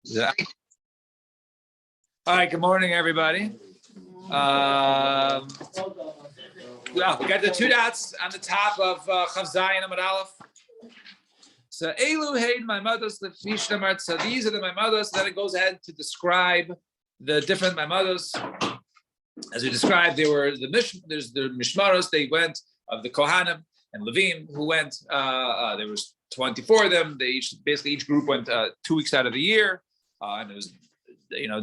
Yeah. All right, good morning, everybody. Yeah, we got the two dots on the top of Chav Zayin Amud Aleph. So Elu Heid Maimados Lefish Namart. So these are the Maimados. Then it goes ahead to describe the different Maimados. As we described, there were there's the Mishmaros. They went of the Kohanim and Levim who went. There was 24 of them. They each group went 2 weeks out of the year, and it was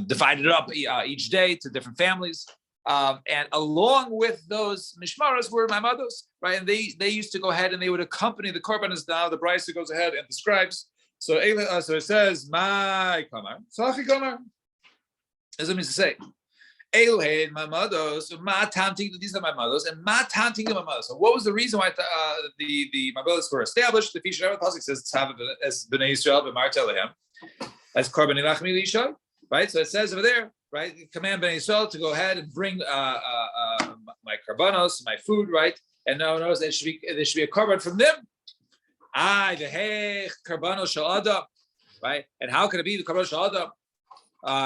divided up each day to different families. And along with those mishmaros were maimados, right? And they used to go ahead and they would accompany the korbanos. Now the Brisa goes ahead and describes. So it says, "My kamar, sachi kamar." As it means to say, "Eluheid maimados, ma tanting." These are maimados, and ma tanting the maimados. So what was the reason why the maimados were established? The Fisher Pasuk says, "As bnei Yisrael b'marta lehem, as korban ilachmi lishay." Right, so it says over there, right? Command Bnei Yisrael to go ahead and bring my karbanos, my food, right? And notice there should be a korban from them. The hey karbanos shel adam, right? And how can it be the karbanos shel adam?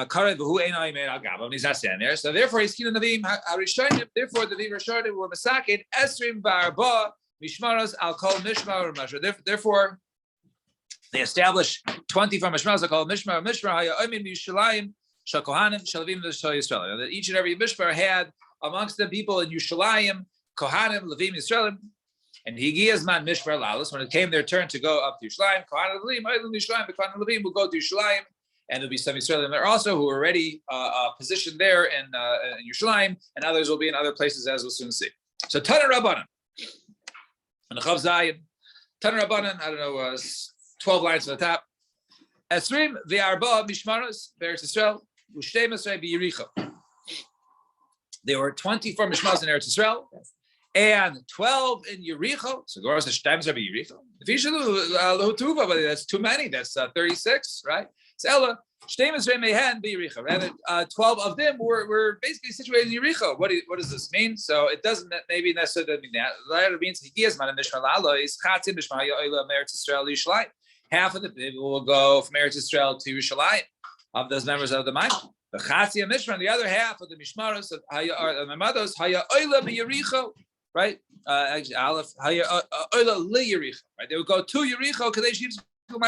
Karev who einay made al gabam. He's not standing there. So therefore, he's killing the Navim harishonim. Therefore, the Navim harishonim were masakin esrim barba mishmaros al kol mishmar mashra. Therefore, they established 24 mishmaros called mishmar. Haya oimin Yushalayim shel kohanim shel levim shel Yisrael. That each and every mishmar had amongst them people in Yushalayim, kohanim, levim, Yisraelim. And higiyas man mishmar lalos. When it came their turn to go up to Yushalayim, kohanim levim, oilim Yushalayim, kohanim levim will go to Yushalayim, and there'll be some Yisraelim there also who are already positioned there in Yushalayim, and others will be in other places as we'll soon see. So Tana Rabbanan and the Chav Zayin, Tana Rabbanan. I don't know. 12 lines on the top. Esrim ve'arba mishmaros be'Eretz Yisrael u'shtei Masrei b'Yericho. There were 24 mishmaros in Eretz Yisrael and 12 in Yericho. So Gemara says shtei Masrei b'Yericho. If you should lohutuva, but that's too many. That's 36, right? So Ella shtei Masrei mehen b'Yericho. And 12 of them were basically situated in Yericho. What does this mean? So it doesn't maybe necessarily mean that. It means higiyas man mishmar lalo is chatzim mishmar ha'olam Eretz Yisrael Yishalayim. Half of the people will go from Eretz Yisrael to Yerushalayim of those members of the Ma'amad. The Chatzia Mishmar, the other half of the Mishmaros of Maimados, Haya Oila b'Yericho, right? Actually, Aleph Haya Oila li-Yericho, right? They would go to Yericho because they should and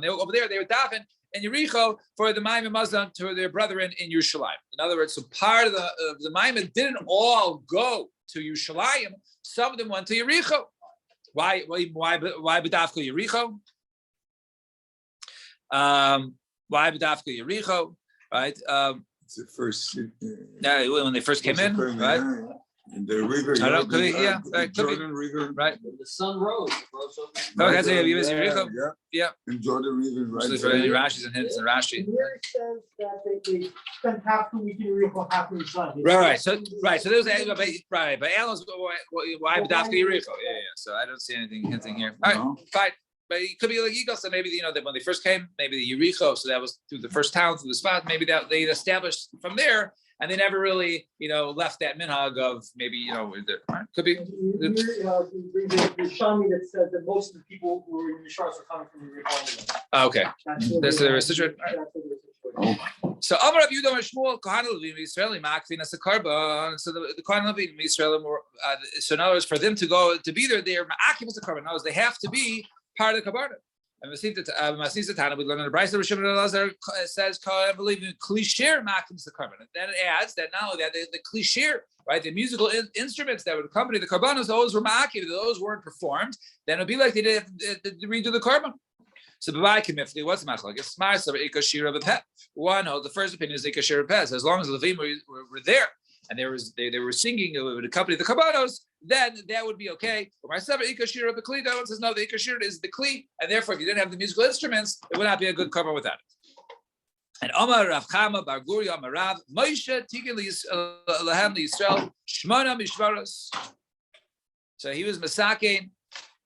they over there. They would daven in Yericho for the Ma'amad Mazon to their brethren in Yerushalayim. In other words, so part of the Ma'amad didn't all go to Yerushalayim. Some of them went to Yericho. Why b'dafka Yericho? Why b'dafka Yericho? Right? It's the first. When they first came in, right? In the river. I don't know. Yeah, Jordan River. Right. The sun rose. Right, Yericho. Yeah. In Jordan River, right? Rashi's and hints and Rashi. Here it says that they spent half the week in Yericho, half in Yerushalayim. Right. So those right. But Alan's why b'dafka Yericho? Yeah. So I don't see anything hinting here. All right, fine. But it could be like Eagle. So maybe that when they first came, maybe the Yericho. So that was through the first town, through the spot. Maybe that they established from there, and they never really left that minhag of maybe could be. The Shami that says that most of the people who were in the Shars are coming from Yericho. Okay. That's the situation. So Amar Rav Yehuda Shmuel Kohanim Levim Yisraelim Makvin as a carbon. So the Kohanim Levim Yisraelim were so in other words for them to be there, they're Ma'akim as a carbon. In other words, they have to be part of the carbon. And Masnisa Tana, we learn in the Brisa Rishon Elazar says Kohanim Levim Klishir Ma'akim as the carbon. And then it adds that not only that the Klishir, right, the musical instruments that would accompany the carbonos, those were Ma'akim. Those weren't performed. Then it would be like they did redo the carbon. So B'vai what's the machlokes? Ma'aser Ika Shira B'Peh. One, the first opinion is Ika Shira B'Peh. As long as the Levim were there and they were singing, it would accompany the karbanos, then that would be okay. But Ma'aser Ika Shira B'Kli, that one says no, the Ika Shira is the Kli, and therefore if you didn't have the musical instruments, it would not be a good karban without it. And Omar Rav Chama Bar Guri Omar Rav Moshe Tikin Lahem Yisrael Shmona Mishmaros. So he was masakin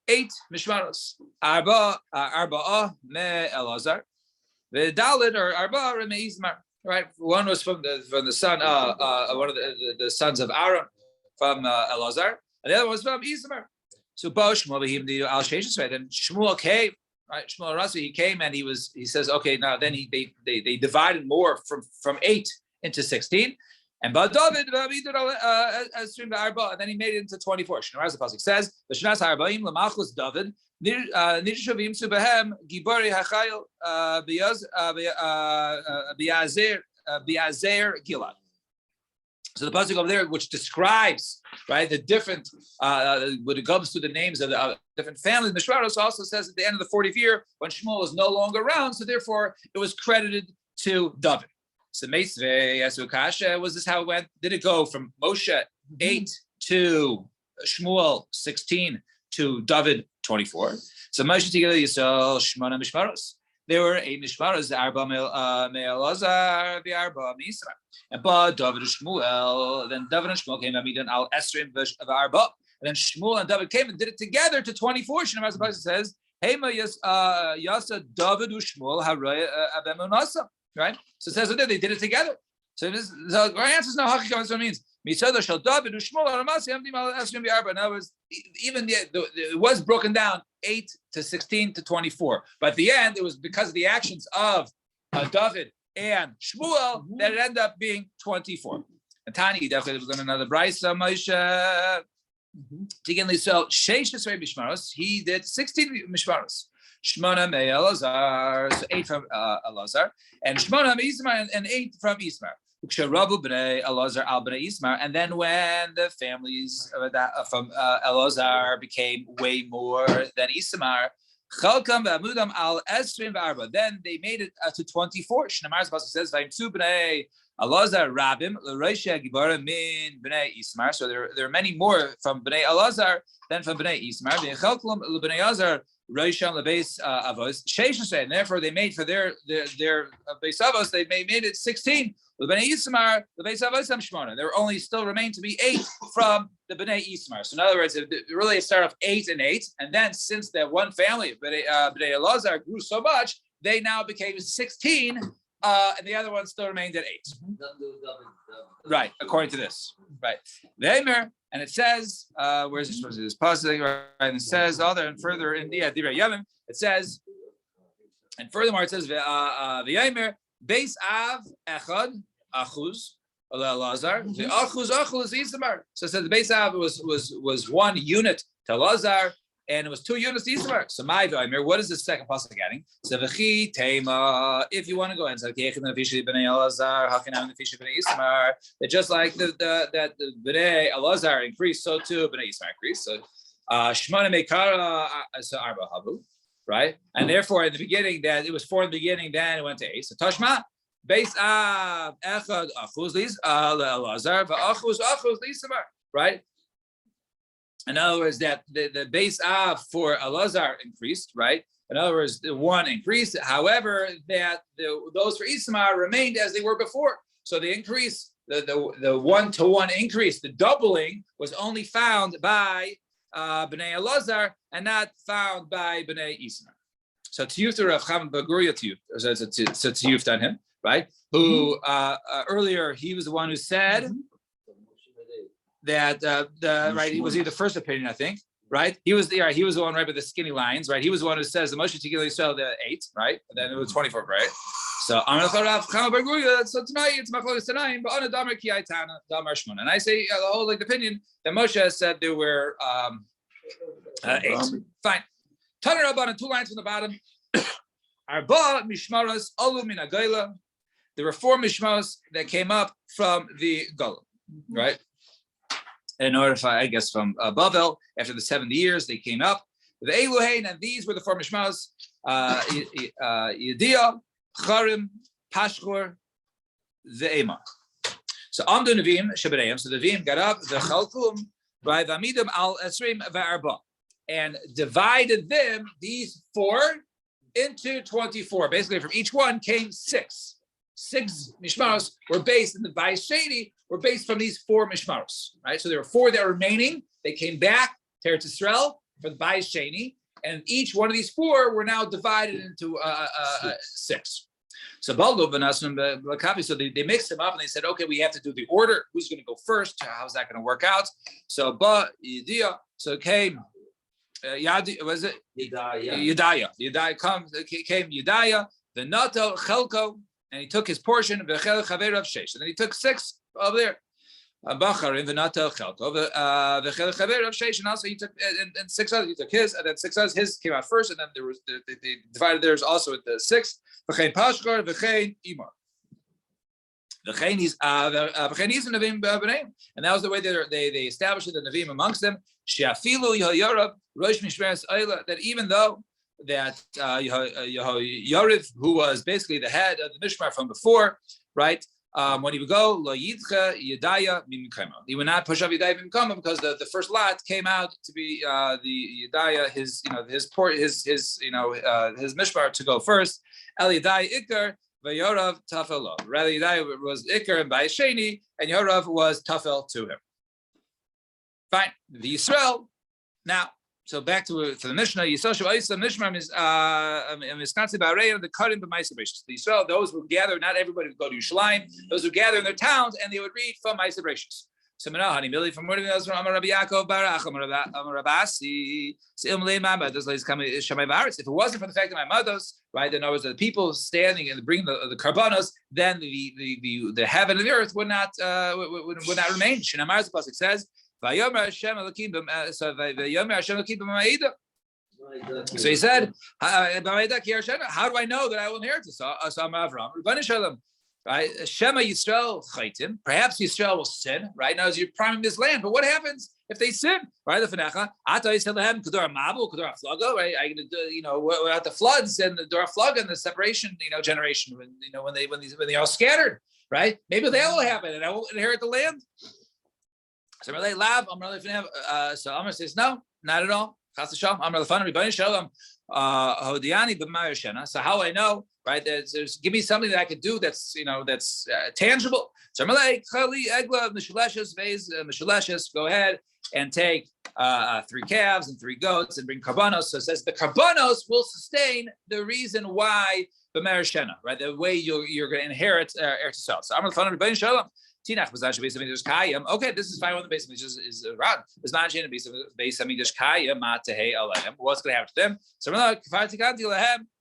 8 mishmaros. Arba'a me Elazar. The Dalit or Arba'a me Izmar. Right. One was from the son, one of the sons of Aaron from Elazar, and the other one was from Izmar. So Bo Shmuel Behim the Al Sheshes. Right. Then Shmuel came right? Shmuel Rasi, he came and he says, okay, now then they divided more from 8 into 16. And but David, and then he made it into 24. As the pasuk says, the Shnas Harba'im Lamachus David Nishuvim Subahem Gibori Hachayil Biazer Gilad. So the pasuk over there, which describes right the different when it comes to the names of the different families, Mishmaros also says at the end of the 40th year when Shmuel was no longer around, so therefore it was credited to David. So Meisvei Yasukasha, was this how it went? Did it go from Moshe 8 to Shmuel 16 to David 24? So Moshe together Yisrael Shmona Mishmaros. There were 8 Mishmaros, the Arba Me'elazar, the Arba Misra. And but David and Shmuel, then David and Shmuel came and al Esrim of Arba. And then Shmuel and David came and did it together to 24. Shinam as the pasuk says, Hema Yasa David Shmuel Haraya Abemunasa. Right? So it says they did it together. So the answer is no hakika. That's what it means. Mitzvah shel David u'Shmuel aramasi amdim al esrim v'arba. In other words, even it was broken down 8 to 16 to 24. But at the end, it was because of the actions of David and Shmuel that it ended up being 24. And Tani definitely was going another brayso Moshe. So Sheish Esrei Mishmaros, he did 16 Mishmaros. Shmona Me'elazar, so 8 from Elazar, and Shmona Me'ismar, and 8 from Ismar. Uksharabu b'nei Elazar al b'nei Ismar, and then when the families from Elazar became way more than Ismar, Chalkam v'amudam al esrim v'arba, then they made it to 24. Shnemar's pasuk says, "Vayimtzu b'nei Elazar rabim l'reisha gibara min b'nei Ismar." So there are many more from b'nei Elazar than from b'nei Ismar. V'chalkam l'b'nei Elazar. Roisham lebeis avos sheish, and therefore they made for their beis avos they made it 16. Bnei Yismar lebeis avos shmona. There only still remain to be 8 from the Bnei Yismar. So in other words, it really started off 8 and 8, and then since that one family Bnei Elazar grew so much, they now became 16, and the other one still remained at 8. Right, according to this. Right. The and it says, where's this pasuk? Right, and it says, and further in the Divrei Yavim, it says, and furthermore it says, V'yamer beis av echad achuz Lazar, the achuz Isamar. So it said the beis av was 1 unit to Lazar, and it was 2 units to Isamar. So my V'yamer, what is the second pasuk getting? So v'chi tema, if you want to go and say Kechin Nefesh Bnei Elazar, Hakinam Nefesh Bnei Ismar, that just like the Bnei Elazar increased, so too Bnei Ismar increased. So Shmona Mekara so Arba Habu, right? And therefore in the beginning that it was 4 in the beginning, then it went to 8. So Tashma Beis Av Echad Achuz Elazar v'Achuz Ismar, right? In other words, that the base of for Elazar increased, right? In other words, the 1 increased. However, that those for Ismar remained as they were before. So the increase, the 1-to-1 increase, the doubling was only found by Bnei Elazar and not found by Bnei Ismar. So Tiyufta Rav Chaim Baguria Tiyufta, so Tiyufta on him, right? Who earlier he was the one who said that right, he was the first opinion, I think, right? He was the one right with the skinny lines, right? He was the one who says the Moshe Tigili saw the 8, right? And then it was 24, right? So so tonight it's Machlokes Tanaim, but on a Damar Ki Aitana Damar Shmona. And I say the whole opinion that Moshe said there were 8. Fine. Taner Rabbanan, 2 lines from the bottom. Arba Mishmaros Alu Min Agayla. There were 4 Mishmaros that came up from the Gola, right? In order, I guess, from Bavel, after the 70 years, they came up. The Eluhain, and these were the 4 Mishmaros, Yediyah, Charim, Pashchor, the Emar. So Amdu Nevi'im, Shebereim, so the Nevi'im got up, the Chalkum, by Vamidim al Esrim Va'arba, and divided them, these 4, into 24. Basically, from each one came 6. 6 mishmaros were based in the Bais Sheni, were based from these 4 mishmaros, right? So there were 4 that were remaining. They came back to Eretz Yisrael for the Bais Sheni, and each one of these 4 were now divided into 6. So so they mixed them up and they said, okay, we have to do the order. Who's going to go first? How's that going to work out? So so came Was it Yedaya. Yedaya came Yedaya, the Nato Chelko, and he took his portion of the Chel Chaver of Sheish, and then he took 6 over there. Bachar in the Nato Chelko, the Chel Chaver of Sheish, and also he took and 6 others. He took his, and then 6 others. His came out first, and then there was they divided theirs also at the 6th. V'chein Pashkar, v'chein Imar. V'chein is Navim b'Neim, and that was the way they established the Navim amongst them. She'afilu Yehoyarav Rosh Mishmeres Eila, that even though that Yehoyariv, who was basically the head of the Mishmar from before, right? When he would go, Lo Yidcha Yedaya Mimkama, he would not push up Yedaya Mimkama because the first lot came out to be the Yedaya, his Mishmar to go first. El Yedaya Ikar Vayorav Tafel. Rather, Yedaya was Ikar and by Sheni, and Yorav was Tafel to him. Fine. The Yisrael now. So back to the Mishnah. Yisrael Shavayis Mishmar is Wisconsin Bahrain the Karim b'Ma'aser Bereishis. The Yisrael, those who gather, not everybody would go to Yerushalayim. Those who gather in their towns and they would read from Ma'aser Bereishis. So Menah Hani from where from Amar Rabbi Yaakov Barach Amar Rabasi. If it wasn't for the fact that my mothers, right, in other words, the people standing and bringing the karbanos, then the heaven and the earth would not remain. Shinamar the pasuk says. So he said, how do I know that I will inherit this? Right? Shema Yisrael chaitim. Perhaps Yisrael will sin. Right now, as you're priming this land, but what happens if they sin? Right? Right? Without the floods and the Dor Flug and the separation, generation, when they are scattered. Right? Maybe that will happen, and I won't inherit the land. So Amar says, no, not at all. So how I know, right? There's give me something that I could do that's tangible. So go ahead and take 3 calves and 3 goats and bring karbanos. So it says the karbanos will sustain the reason why the Shena, right? The way you're going to inherit Eretz Yisrael. So Amar Rebbeinu Shalom. Okay, this is fine on the base of is Rad. This man in the base of Midrash Kayim Matehe Alehem. What's going to happen to them? So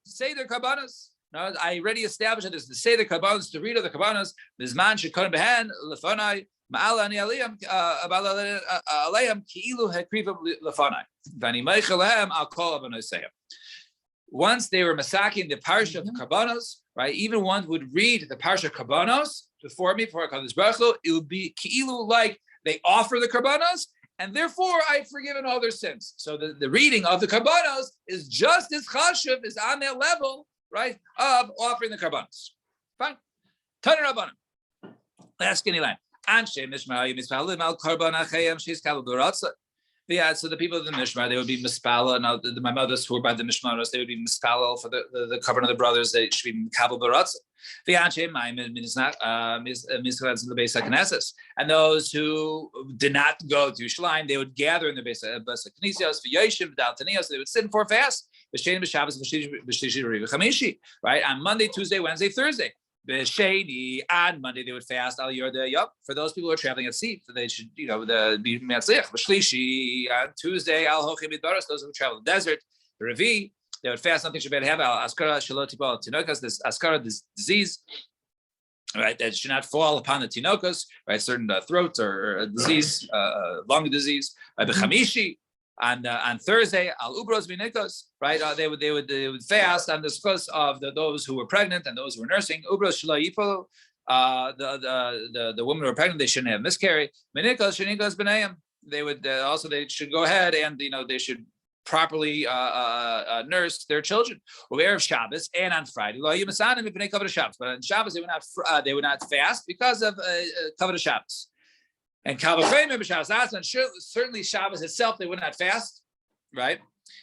say their kabbanas. No, I already established that this to say the kabbanas, to read of the kabbanas. This man should come behen lefanai ma'ala ani aliyam alayam ki'ilu hekrivam lefanai. Vani meichelahem I'll call abanosayim. Once they were masaking the parsha of the kabbanos, right? Even one would read the parsha kabbanos before Kadosh Baruch Hu, it would be ki'ilu like they offer the karbanos, and therefore I've forgiven all their sins. So the reading of the karbanos is just as chashuv, is on that level, right, of offering the karbanos. Fine. Taner Rabbanim. Last skinny line. Anshe mishmar yispalim al karban achayim sheis kalu b'ratza. Yeah, so the people of the Mishmar, they would be mispala, and my mothers who were by the Mishmaros, they would be mispala for the covering of the brothers. They should be kabel baratz. And those who did not go to Yerushalayim, they would gather in the base of Knesios, V'yoshim, V'daltanios. They would sit in for a fast. Right on Monday, Tuesday, Wednesday, Thursday. B'sheni, on Monday they would fast al yorda yup for those people who are traveling at sea, so they should be metzlich. B'shlishi, on Tuesday al hochim midbaros, those who travel in the desert. The Revi, they would fast something should have al askara shalot tibal tinokas, this askara, this disease, right, that should not fall upon the tinokos, right, certain throat or disease, lung disease. B'chamishi, on Thursday, al ubros minikos, right? They would fast on the discuss of those who were pregnant and those who were nursing. Ubros shelo the women who were pregnant, they shouldn't have miscarry. Minikos shenikos b'nayim. They would they should go ahead and they should properly nurse their children. Erev Shabbos and on Friday. But on Shabbos they would not fast because of kavod Shabbos. And certainly Shabbos itself, they would not fast, right?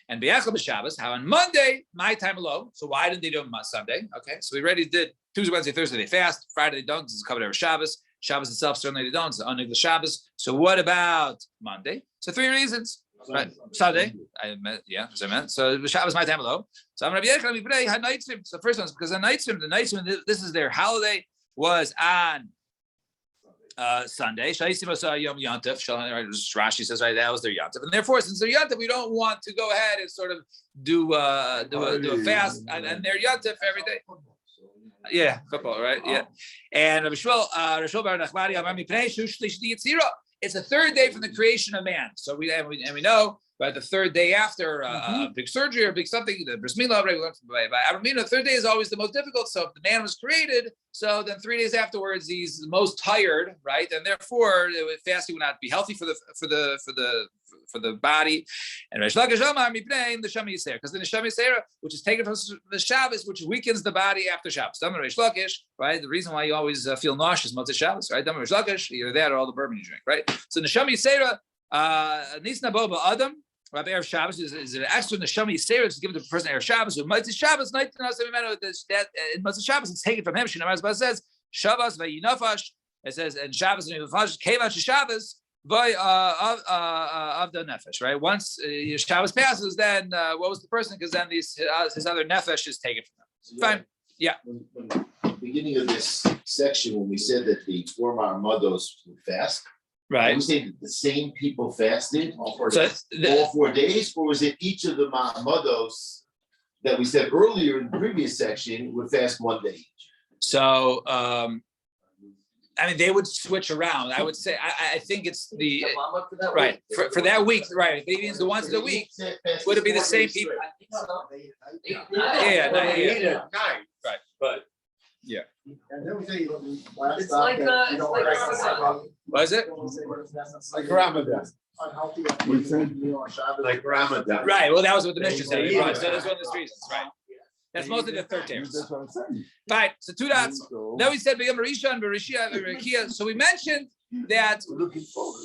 And B'yachal b'Shabbos, how on Monday, my time alone. So why didn't they do it on Sunday? Okay, so we already did Tuesday, Wednesday, Thursday, they fast. Friday, they don't. This is covered over Shabbos. Shabbos itself, certainly they don't. It's on the Shabbos. So what about Monday? So 3 reasons. Right, Sunday, as I meant. So Shabbos, my time alone. So I'm going to be had night swim. So first one is because the night swim, this is their holiday, was on Sunday. Rashi says right that was their yontif, and therefore since they're yontif, we don't want to go ahead and sort of do a fast and their yontif every day. Yeah, football, right? Yeah, and Rabbi Shmuel Bar Nachmani Amar Mipnei Shu Shlish Yitzira. It's the third day from the creation of man. So we know. Right, the third day after a big surgery or big something, the bris milah, we learned from Avraminu, the third day is always the most difficult. So if the man was created, so then 3 days afterwards he's the most tired, right? And therefore fasting would not be healthy for the body. And Reish Lakish Amar Mipnei the Neshama Yisera, because the Neshama Yisera, which is taken from the Shabbos, which weakens the body after Shabbos. Reish Lakish, right? The reason why you always feel nauseous Motzei Shabbos, right? Reish Lakish, either that or all the bourbon you drink, right? So Neshama Yisera, Nisna Boba Adam. Rabbi Erev Shabbos is an extra neshama yisera to give it to the person Erev Shabbos. Who Motzei Shabbos, night in Motzei Shabbos, it's taken from him. Shinamar says Shabbos vayinafash. It says and Shabbos vayinafash came out to Shabbos by of the nefesh. Right. Once Shabbos passes, then what was the person? Because then his other nefesh is taken from him. So Fine. Yeah. When the beginning of this section, when we said that the 4 Ma'amados would fast. Right. We say that the same people fasted all 4 days, So all 4 days, or was it each of the Ma'amados that we said earlier in the previous section would fast 1 day each? So I mean, they would switch around. I would say I think it's the right for that week. Right, if it means the once of the week, would it be the same people? Yeah. Right, but yeah. It's like What is it? Like Ramadan. We said Like Ramadan. Right. Well, that was what the mission said. Right. So that's one of the reasons. Right. That's mostly the third term. That's what I'm saying. Right. So 2 dots. Then we said B'yom Rishon, Bereshia, Berekia. So we mentioned that Looking forward.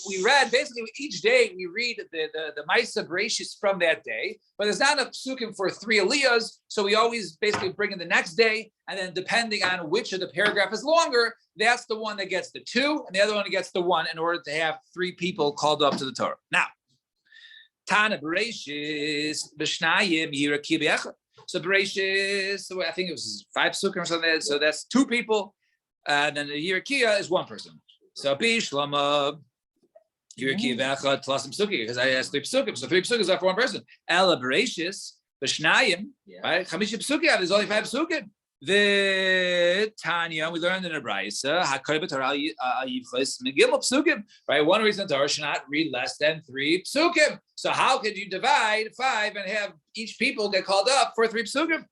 we read basically each day we read the Maisa Bereshis from that day, but there's not enough psukim for 3 aliyahs, so we always basically bring in the next day, and then depending on which of the paragraph is longer, that's the one that gets the 2, and the other one gets the 1 in order to have 3 people called up to the Torah. Now, Tana Bereshis B'shnayim Yiraki B'echad. So Bereshis, so I think it was 5 psukim or something. So that's 2 people, and then the Yirakia is 1 person. So Bishlama Yirakia B'echad plus psukim, because I asked 3 psukim. So 3 psukim are for 1 person. Ela Bereshis B'shnayim, right? Chamish psukim. There's only 5 psukim. The Tanya, we learned in a brayso, right? One reason Torah should not read less than 3 psukim. So how could you divide 5 and have each people get called up for 3 psukim?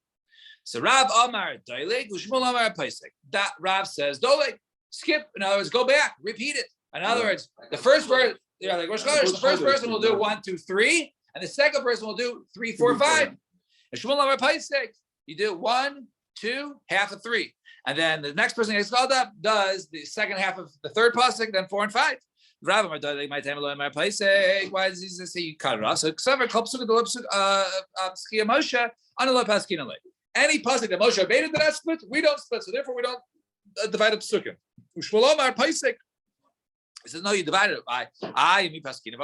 So Rav Amar Doileg, Ushmul Amar Paisek. That Rav says Doileg, skip. In other words, go back, repeat it. In other words, the first verse, like Rosh Chodesh, the first person will do 1, 2, 3, and the second person will do 3, 4, 5. Ushmul Amar Paisek, you do 1, 2, half of 3, and then the next person gets called up does the second half of the third pasuk, then 4 and 5. Why does he say you cut it off? So any pasuk that Moshe obeyed did not split, we don't split, so therefore we don't divide up psukim. He says no, you divide it by mi paskin.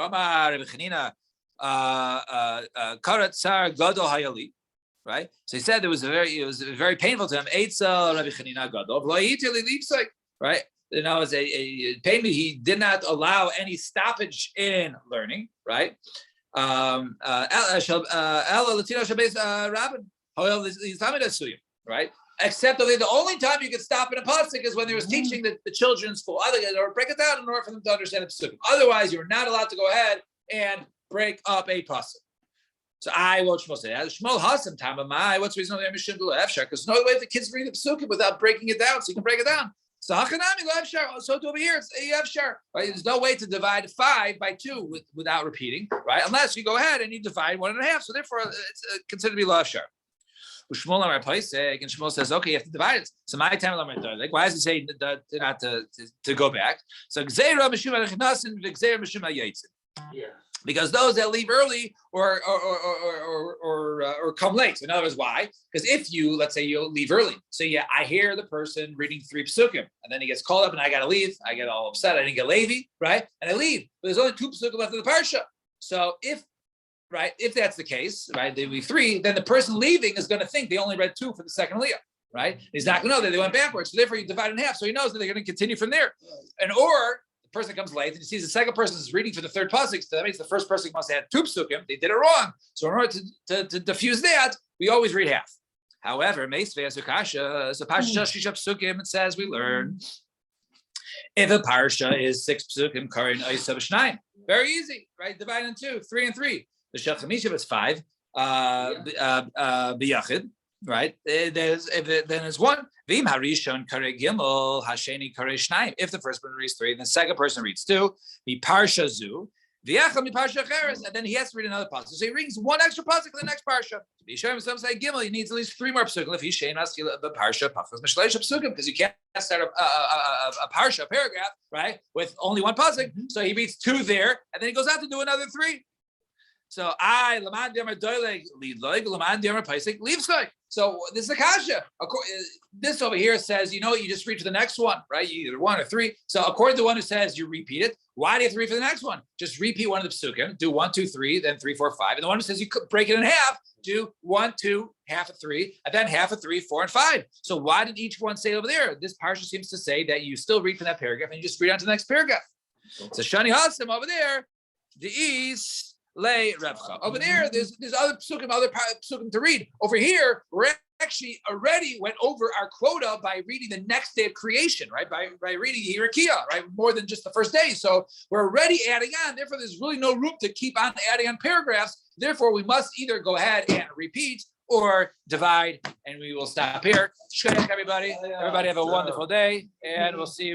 Karat sar gadol hayali. Right, so he said it was very painful to him. Eitzel Rabbi Chanina Gadol, right? You know, as a pain. He did not allow any stoppage in learning. Right. Right. Except the only time you can stop in a pasuk is when there was teaching the children's full, or break it down in order for them to understand the pasuk. Otherwise, you're not allowed to go ahead and break up a pasuk. So I what Shmuel say. Shmuel Hasam Tamamai. What's the reason why Mishim do Efshar? Because no way the kids read the psukim without breaking it down, so you can break it down. So Hachanami go Efshar. So over here it's Efshar. Right? There's no way to divide 5 by 2 without repeating, right? Unless you go ahead and you divide 1.5. So therefore, it's considered to be Efshar. Shmuel Amar Paisek, and Shmuel says, okay, you have to divide it. So my time Amar Doileg. Why does he say not to go back? So Gzeira Mishum Achnasin Gzeira Mishum Yayitzin. Yeah. Because those that leave early or come late. So in other words, why? Because if you, let's say you leave early. So yeah, I hear the person reading 3 psukim, and then he gets called up and I got to leave. I get all upset. I didn't get Levi, right? And I leave. But there's only 2 psukim left in the parsha. So if that's the case, right, they leave 3, then the person leaving is going to think they only read 2 for the second aliyah. right? He's not going to know that they went backwards. So therefore, you divide in half. So he knows that they're going to continue from there. And or the person comes late and he sees the second person is reading for the third pasuk. So that means the first person must have 2 psukim. They did it wrong. So in order to diffuse that, we always read half. However, Meisvei Asukasha, so Pasha Shisha psukim, it says we learn if a parsha is 6 psukim, karin oisav shnayim. Very easy, right? Divide in 2, 3 and 3. The Shach Chamishav is 5. Biyachid, right? Then it's 1. Vim harishon kare gimel hasheni kare shnayim. If the first person reads 3, then the second person reads 2. Mi parsha zu. V'yachad mi parsha cheres, and then he has to read another pasuk. So he reads 1 extra pasuk in the next parsha. B'yisharim some say gimel. He needs at least 3 more pasukim. If he's shein askil the parsha pachas mishleish pasukim, because you can't start a parsha, a paragraph, right, with only 1 pasuk. So he reads 2 there, and then he goes out to do another 3. So I laman diamar doileg lead loig laman diamar paisik leaves loig. So this is a kasha. This over here says, you just read to the next one, right? You either 1 or 3. So according to the one who says you repeat it, why do you have to read for the next one? Just repeat one of the psukim, do 1, 2, 3, then 3, 4, 5. And the one who says you could break it in half, do 1, 2, half of 3, and then half of 3, 4, and 5. So why did each one say over there? This parsha seems to say that you still read from that paragraph and you just read on to the next paragraph. So Shani Hasim over there, the East. Lay Revcha. Over there, there's other psukim to read. Over here, we're actually already went over our quota by reading the next day of creation, right? By reading Hirakia, right? More than just the first day. So we're already adding on. Therefore, there's really no room to keep on adding on paragraphs. Therefore, we must either go ahead and repeat or divide, and we will stop here. Shkayach, everybody. Everybody have a wonderful day, and we'll see you.